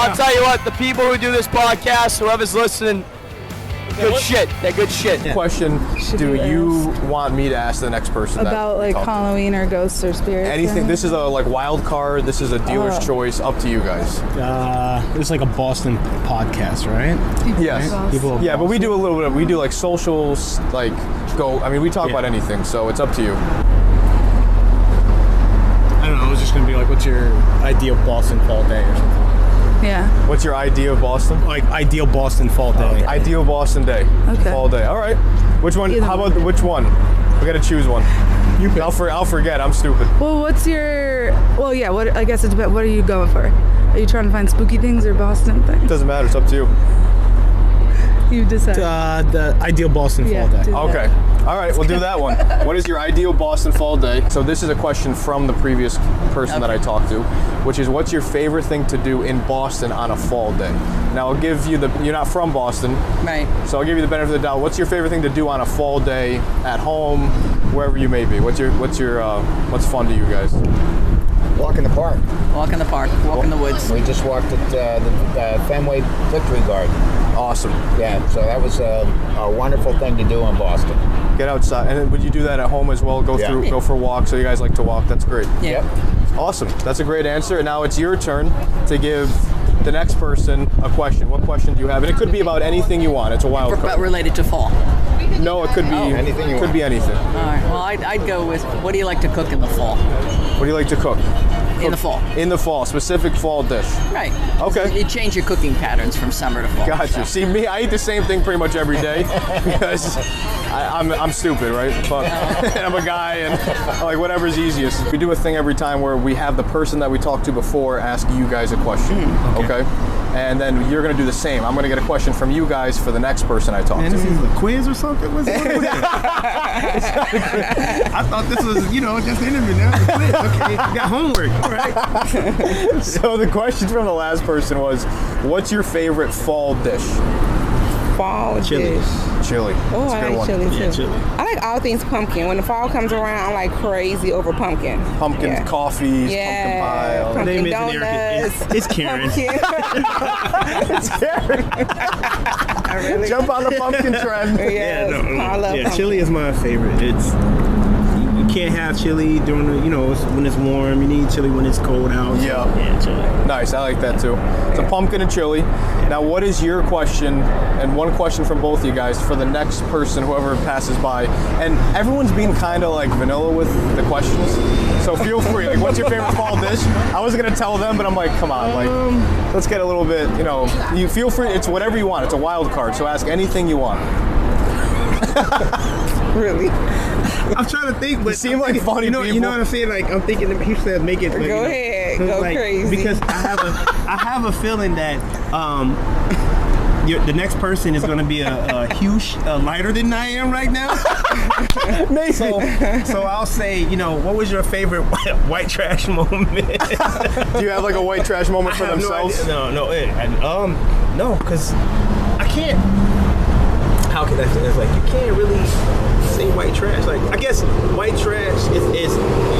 I'll tell you what, the people who do this podcast, whoever's listening, good shit. They're good shit. Yeah. Question do you want me to ask the next person about like Halloween or ghosts or spirits? Anything. This is a like wild card. This is a dealer's choice. Up to you guys. It's like a Boston podcast, right? Yes. People yeah, but we do a little bit. We do like socials, like we talk about anything. So it's up to you. I don't know. I was just gonna be like, what's your ideal Boston fall day or something? Yeah. What's your idea of Boston? Like ideal Boston fall day. Okay. Ideal Boston day. Okay. Fall day. All right. Which one? Either How about which one? We gotta choose one. You pick. I'll forget. I'm stupid. Well, what's your? Well, yeah. What I guess it's about. What are you going for? Are you trying to find spooky things or Boston things? Doesn't matter. It's up to you. You decide. The ideal Boston fall day. Okay. All right, we'll do that one. What is your ideal Boston fall day? So this is a question from the previous person that I talked to, which is what's your favorite thing to do in Boston on a fall day? Now I'll give you you're not from Boston. Right. So I'll give you the benefit of the doubt. What's your favorite thing to do on a fall day at home, wherever you may be? What's fun to you guys? Walk in the park. Walk in the park. Walk in the woods. We just walked at the Fenway Victory Garden. Awesome. Yeah, so that was a wonderful thing to do in Boston. Get outside. And then would you do that at home as well? Go for a walk. So you guys like to walk. That's great. Yeah. Yep. Awesome. That's a great answer. And now it's your turn to give the next person a question. What question do you have? And it could be about anything you want. It's a wild card. But related to fall. No, it could be anything you could want. be anything. All right. Well, I'd go with what do you like to cook in the fall? What do you like to cook? In the fall. In the fall, specific fall dish. Right. Okay. You change your cooking patterns from summer to fall. Gotcha. So. See, me, I eat the same thing pretty much every day because I'm stupid, right? But and I'm a guy, and I'm like whatever's easiest. We do a thing every time where we have the person that we talked to before ask you guys a question. Okay. And then you're gonna do the same. I'm gonna get a question from you guys for the next person I talk to. This is a quiz or something? What's it? I thought this was, just an interview. Now it's a quiz. Okay, you got homework. All right. So the question from the last person was, what's your favorite fall dish? Fall Chili. dish. Chili. Oh, That's a I good like one. chili too. Yeah, chili. I like all things pumpkin. When the fall comes around, I'm like crazy over pumpkin. Pumpkin coffees, Yeah. pumpkin pie. Name Pumpkin isn't Erica. donuts. It's Karen. It's Karen. Really? Jump on the pumpkin trend. Yes, I love pumpkin. Chili is my favorite. You can't have chili during the, when it's warm. You need chili when it's cold out. Yeah. Yeah, chili. Nice, I like that too. So pumpkin and chili. Now what is your question, and one question from both of you guys for the next person, whoever passes by. And everyone's being kind of like vanilla with the questions. So feel free, like what's your favorite fall dish? I was gonna tell them, but I'm like, come on, like let's get a little bit, you feel free, it's whatever you want. It's a wild card, so ask anything you want. Really? I'm trying to think, but You seem like funny people. You know what I'm saying? Like I'm thinking, he said make it. Go ahead, go crazy. Because I have a feeling that the next person is going to be a huge lighter than I am right now. Maybe. So I'll say, what was your favorite white trash moment? Do you have like a white trash moment for themselves? No, because I can't. How can I say this? Like, you can't really say white trash. Like, I guess white trash is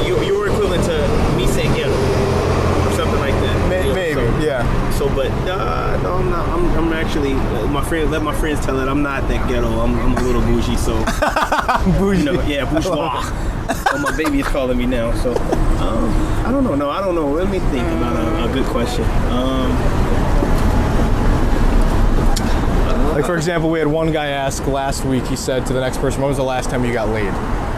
your equivalent to me saying ghetto or something like that. Maybe, yeah. So, but no, I'm not. I'm actually let my friends tell it. I'm not that ghetto. I'm a little bougie. So, Bougie. bourgeois. Oh, my baby is calling me now. So, I don't know. No, I don't know. Let me think about a good question. Like for example, we had one guy ask last week. He said to the next person, "When was the last time you got laid?"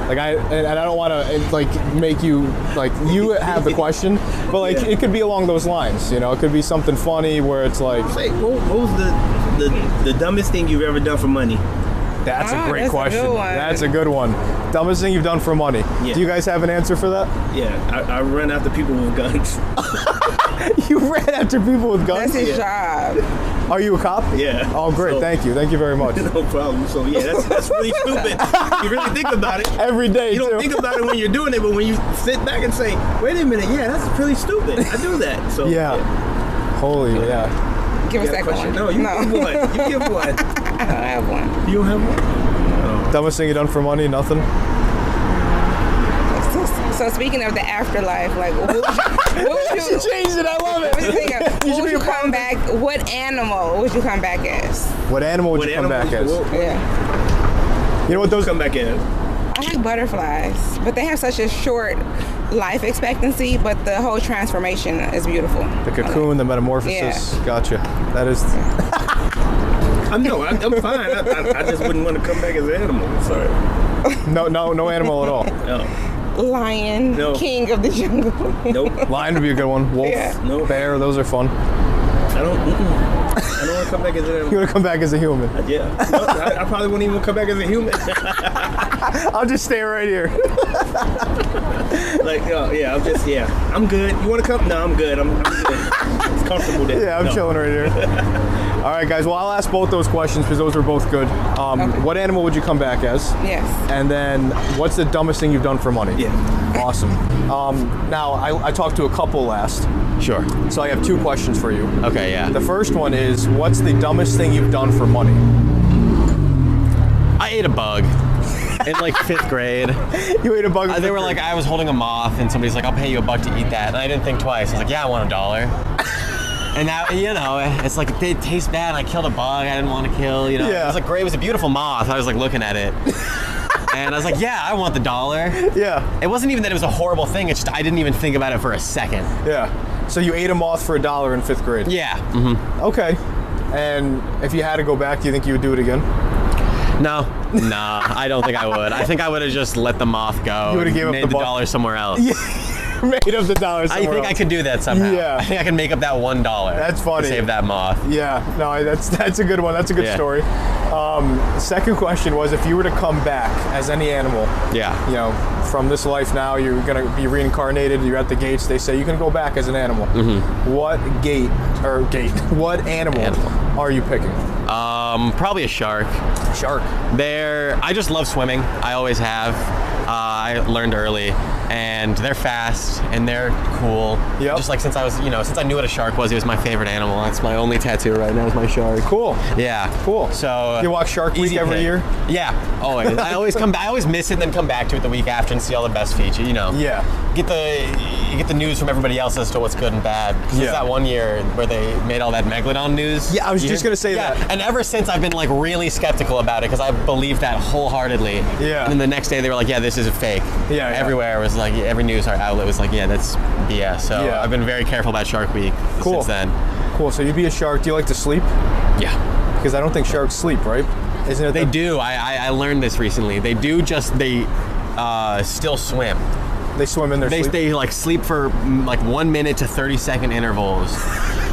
Like I don't want to like make you like you have the question, but like it could be along those lines. It could be something funny where it's like, what was the dumbest thing you've ever done for money? That's a great that's a question. good one. That's a good one. Dumbest thing you've done for money. Yeah. Do you guys have an answer for that? Yeah, I run after people with guns. You ran after people with guns? That's his job. Are you a cop? Yeah. Oh, great. So- Thank you very much. No problem. So yeah, that's really stupid. You really think about it. Every day, You don't too. think about it when you're doing it, but when you sit back and say, wait a minute, yeah, that's pretty stupid. I do that. So Yeah. Holy, yeah. Give us You got a that question? one. No, you give one. You give one. I don't have one. You don't have one? Dumbest thing you done for money? Nothing? So speaking of the afterlife, like, what would you Change it. I love it. what would you think of? You should What would be you a part come of back? What animal would you come back as? What animal would you come back as? Yeah. You know what those Come back in. I like butterflies, but they have such a short life expectancy, but the whole transformation is beautiful. The cocoon, the metamorphosis. Yeah. Gotcha. That is. I'm fine. I just wouldn't want to come back as an animal. Sorry. No animal at all. No. Lion, No. king of the jungle. Nope. Lion would be a good one. Wolf, Yeah. No. bear, those are fun. I don't want to come back as an You animal. want to come back as a human? Yeah. No, I probably wouldn't even come back as a human. I'll just stay right here. Like, yeah, I'm good. You want to come? No, I'm good. I'm good. It's comfortable there. Yeah, I'm No. chilling right here. All right, guys. Well, I'll ask both those questions because those are both good. What animal would you come back as? Yes. And then, what's the dumbest thing you've done for money? Yeah. Awesome. Now, I talked to a couple last, Sure. so I have two questions for you. Okay, yeah. The first one is, what's the dumbest thing you've done for money? I ate a bug in like 5th grade. You ate a bug. They were like, I was holding a moth, and somebody's like, I'll pay you $1 to eat that. And I didn't think twice. I was like, yeah, I want $1. And now, you know, it's like, it tastes bad. I killed a bug I didn't want to kill, you know. Yeah. It was like great. It was a beautiful moth. I was like looking at it. And I was like, yeah, I want the $1. Yeah. It wasn't even that it was a horrible thing. It's just I didn't even think about it for a second. Yeah. So you ate a moth for $1 in 5th grade? Yeah. Mm-hmm. Okay. And if you had to go back, do you think you would do it again? No, I don't think I would. I think I would have just let the moth go. You would've and gave up made the the buck. $1 somewhere else. Made up the $1 I somewhere think I else. could do that somehow. Yeah. I think I can make up that $1. That's funny. To save that moth. Yeah, no, that's a good one. That's a good Yeah. story. Second question was, if you were to come back as any animal, Yeah. you know, from this life now, you're gonna be reincarnated. You're at the gates. They say you can go back as an animal. Mm-hmm. What What animal are you picking? Probably a shark. Shark. I just love swimming. I always have. I learned early, and they're fast and they're cool. Yep. Just like since I knew what a shark was, it was my favorite animal. That's my only tattoo right now is my shark. Cool. Yeah. Cool. So You watch Shark Week easy every pick. year? Yeah, always. I always miss it, and then come back to it the week after and see all the best features. You know. Yeah. You get the news from everybody else as to what's good and bad. There's Yeah. that one year where they made all that Megalodon news. Yeah, I was just gonna say yeah. that. And ever since I've been like really skeptical about it because I believed that wholeheartedly. Yeah. And then the next day they were like, yeah, this is a fake. Yeah, yeah. Everywhere was like every news outlet was like, yeah, that's BS. So Yeah. I've been very careful about Shark Week Cool. since then. Cool. So you'd be a shark. Do you like to sleep? Yeah. Because I don't think sharks sleep, right? Isn't it? They do. I learned this recently. They do they still swim. They swim in their sleep. They like sleep for like 1 minute to 30-second intervals.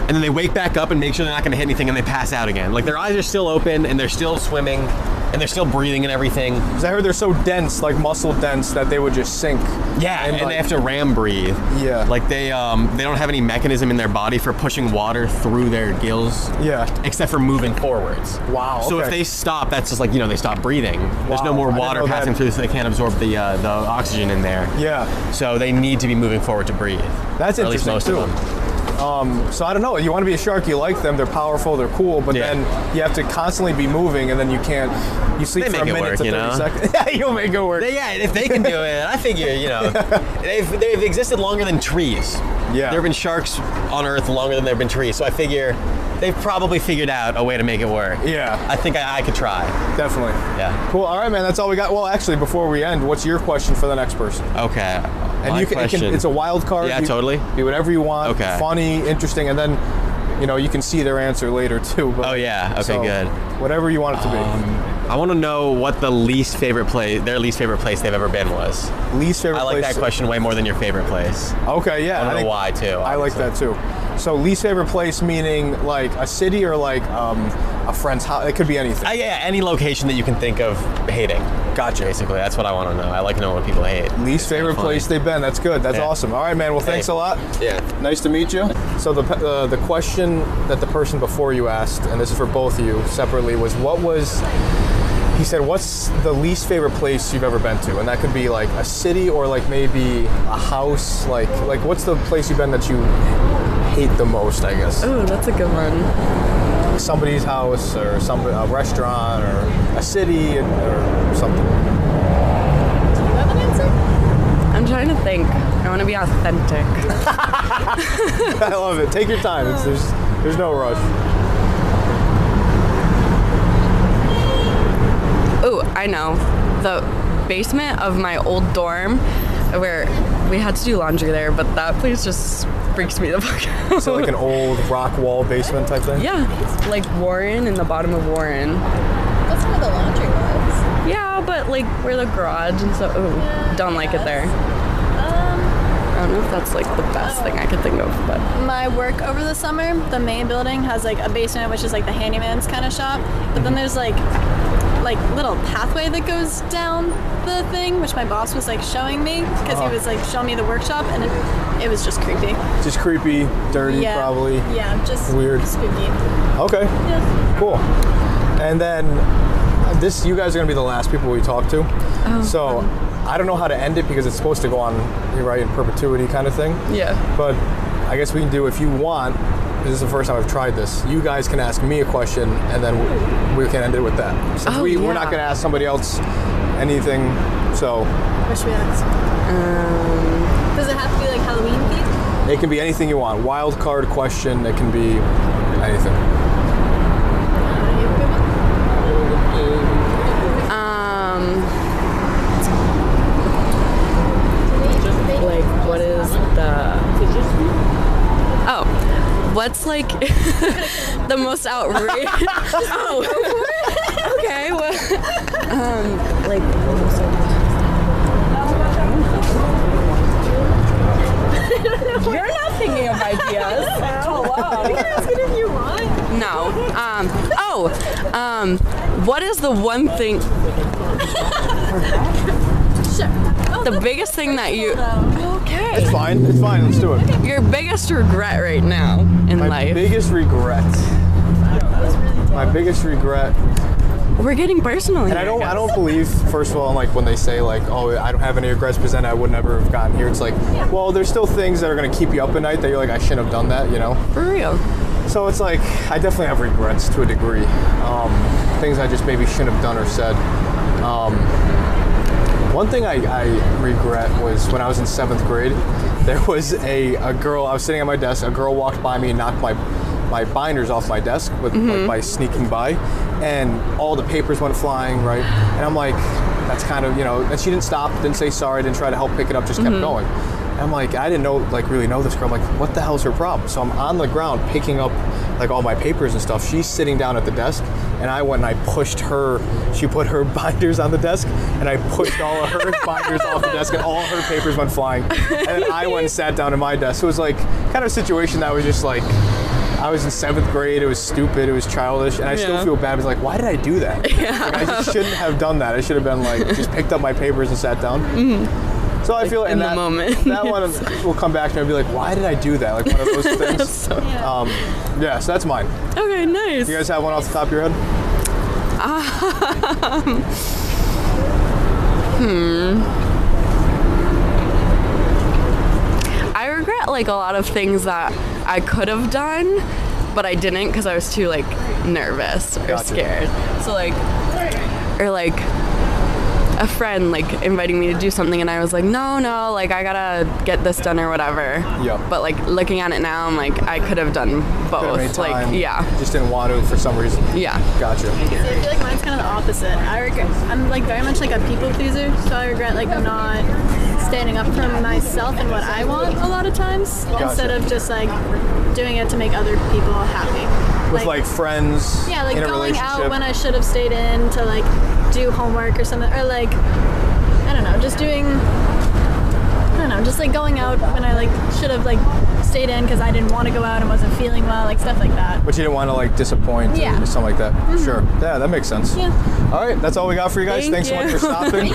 And then they wake back up and make sure they're not going to hit anything, and they pass out again. Like their eyes are still open and they're still swimming and they're still breathing and everything. Because I heard they're so dense, like muscle dense, that they would just sink. Yeah, and like, they have to ram breathe. Yeah. Like they don't have any mechanism in their body for pushing water through their gills. Yeah. Except for moving forwards. Wow, So if okay. they stop, that's just like, they stop breathing. There's no Wow, more I didn't water know passing that. through, so they can't absorb the oxygen in there. Yeah. So they need to be moving forward to breathe. That's Or at least interesting most too. of them. So I don't know. You want to be a shark, you like them, they're powerful, they're cool, but Yeah. then you have to constantly be moving, and then you can't. You sleep They for a make it minute work, to you 30 know? seconds. Yeah, you'll make it work. Yeah, if they can do it, I figure, they've existed longer than trees. Yeah. There have been sharks on Earth longer than there have been trees, so I figure they've probably figured out a way to make it work. Yeah. I think I could try. Definitely. Yeah. Cool. All right, man. That's all we got. Well, actually, before we end, what's your question for the next person? Okay. And My you can, question. it's a wild card. Yeah, You totally. Do whatever you want. Okay. Funny, interesting, and then, you can see their answer later too. But, Oh, yeah. Okay, so, good. Whatever you want it to be. I want to know what their least favorite place they've ever been was. Least favorite I like place. that question way more than your favorite place. Okay, yeah. I don't know think- why, too. I like obviously. that too. So least favorite place meaning like a city or like a friend's house. It could be anything. Yeah, any location that you can think of hating. Gotcha. Basically, that's what I want to know. I like knowing what people hate. Least It's favorite kinda funny. place they've been. That's good. That's Yeah. awesome. All right, man. Well, thanks Hey. a lot. Yeah. Nice to meet you. So the question that the person before you asked, and this is for both of you separately, was he said, what's the least favorite place you've ever been to? And that could be like a city or like maybe a house. Like what's the place you've been that you hate the most, I guess? Oh, that's a good one. Somebody's house or a restaurant or a city or something. Do you have an answer? I'm trying to think. I want to be authentic. I love it. Take your time. There's no rush. Oh, I know. The basement of my old dorm, where we had to do laundry there, but that place just freaks me the fuck out. So like an old rock wall basement type thing? Yeah, like Warren, in the bottom of Warren. That's where the laundry was. Yeah, but like where the garage and stuff. Oh, yeah, don't like it there. I don't know if that's like the best thing I could think of, but My work over the summer, the main building has like a basement, which is like the handyman's kind of shop. But then there's like little pathway that goes down the thing, which my boss was like showing me because he was like showing me the workshop, and it was just creepy. Just creepy, dirty, probably. Yeah, just weird, spooky. Okay. Yeah. Cool. And then you guys are gonna be the last people we talk to. So I don't know how to end it because it's supposed to go on, right, in perpetuity kind of thing. Yeah. But I guess we can do, if you want, this is the first time I've tried this, you guys can ask me a question and then we can end it with that. Since we're not gonna ask somebody else anything, so. What should we ask? Does it have to be like Halloween themed? It can be anything you want. Wild card question, it can be anything. Like, what is what's like the most outrageous? Okay. What? Like. You're not thinking of ideas. Hello. You can ask it if you want. No. What is the one thing? Sure. The biggest thing that you. Okay. It's fine. Let's do it. Your biggest regret right now in life. My biggest regret. We're getting personal here. And I don't believe, first of all, like when they say like, oh, I don't have any regrets because then I would never have gotten here. It's like, well, there's still things that are gonna keep you up at night that you're like, I shouldn't have done that, you know? For real. So it's like, I definitely have regrets to a degree. Things I just maybe shouldn't have done or said. One thing I regret was when I was in 7th grade, there was a girl, I was sitting at my desk, a girl walked by me and knocked my binders off my desk like, by sneaking by, and all the papers went flying, right? And I'm like, that's kind of, you know, and she didn't stop, didn't say sorry, didn't try to help pick it up, just kept going. And I'm like, I didn't really know this girl. I'm like, what the hell's her problem? So I'm on the ground picking up like all my papers and stuff. She's sitting down at the desk, and I went and I pushed her. She put her binders on the desk, and I pushed all of her binders off the desk, and all her papers went flying. And then I went and sat down at my desk. So it was like kind of a situation that was just like, I was in 7th grade, it was stupid, it was childish, and I still feel bad. I was like, why did I do that? Like, I just shouldn't have done that. I should have been like, just picked up my papers and sat down. So I feel in the moment. That one will come back to me and be like, why did I do that? Like one of those things. So that's mine. Okay, nice. You guys have one off the top of your head? I regret like a lot of things that I could have done, but I didn't because I was too like nervous or scared. So like, or like a friend like inviting me to do something, and I was like, no, like I gotta get this done or whatever. Yeah. But like looking at it now, I'm like, I could have done both. Made time, like, yeah. Just didn't want to for some reason. Yeah. Gotcha. I feel like mine's kind of the opposite. I'm like very much like a people pleaser, so I regret like not standing up for myself and what I want a lot of times, instead of just like doing it to make other people happy. With like friends. Yeah, like in a going out relationship. when I should have stayed in to like do homework or something, or like I don't know, just like going out when I like should have like stayed in because I didn't want to go out and wasn't feeling well, like stuff like that. But you didn't want to like disappoint or something like that. Sure. Yeah, that makes sense. Yeah. All right, that's all we got for you guys. Thanks so much for stopping.